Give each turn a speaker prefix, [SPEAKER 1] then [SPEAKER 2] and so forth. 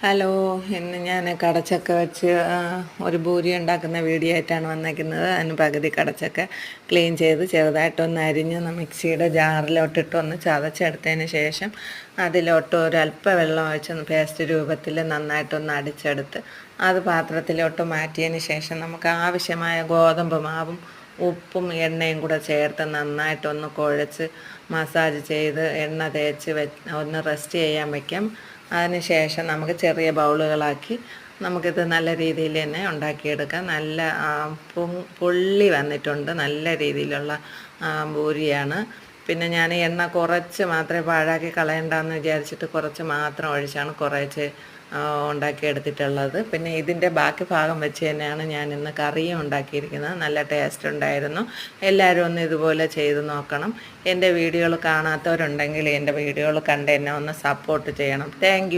[SPEAKER 1] Hello, ഇന്ന് ഞാൻ കടച്ചക്ക വെച്ച് ഒരു പൂരി ഉണ്ടാക്കുന്ന വീഡിയോ ആയിട്ടാണ് വന്നേക്കുന്നത്. അതിന് പകുതി കടച്ചക്ക ക്ലീൻ ചെയ്ത് ചെറുതായിട്ടൊന്ന് അരിഞ്ഞ് മിക്സിയുടെ ജാറിലോട്ടിട്ടൊന്ന് ചതച്ചെടുത്തതിന് ശേഷം അതിലോട്ട് ഒരല്പം വെള്ളം ഒഴിച്ച് പേസ്റ്റ് രൂപത്തിൽ നന്നായിട്ടൊന്ന് അടിച്ചെടുത്ത് അത് പാത്രത്തിലോട്ട് മാറ്റിയതിന് ശേഷം നമുക്ക് ആവശ്യമായ ഗോതമ്പ് മാവും ഉപ്പും എണ്ണയും കൂടെ ചേർത്ത് നന്നായിട്ടൊന്ന് കുഴച്ച് മസാജ് ചെയ്ത് എണ്ണ തേച്ച് ഒന്ന് റെസ്റ്റ് ചെയ്യാൻ വയ്ക്കാം. അതിന് ശേഷം നമുക്ക് ചെറിയ ബൗളുകളാക്കി നമുക്കിത് നല്ല രീതിയിൽ തന്നെ ഉണ്ടാക്കിയെടുക്കാം. നല്ല പൊള്ളി വന്നിട്ടുണ്ട്, നല്ല രീതിയിലുള്ള പൂരിയാണ്. പിന്നെ ഞാൻ എണ്ണ കുറച്ച് മാത്രമേ പാഴാക്കി കളയണ്ടെന്ന് വിചാരിച്ചിട്ട് കുറച്ച് മാത്രം ഒഴിച്ചാണ് കുറച്ച് ഉണ്ടാക്കിയെടുത്തിട്ടുള്ളത്. പിന്നെ ഇതിൻ്റെ ബാക്കി ഭാഗം വെച്ച് തന്നെയാണ് ഞാൻ ഇന്ന് കറിയും ഉണ്ടാക്കിയിരിക്കുന്നത്. നല്ല ടേസ്റ്റ് ഉണ്ടായിരുന്നു. എല്ലാവരും ഒന്ന് ഇതുപോലെ ചെയ്ത് നോക്കണം. എൻ്റെ വീഡിയോകൾ കാണാത്തവരുണ്ടെങ്കിൽ എൻ്റെ വീഡിയോകൾ കണ്ട് എന്നെ ഒന്ന് സപ്പോർട്ട് ചെയ്യണം. താങ്ക്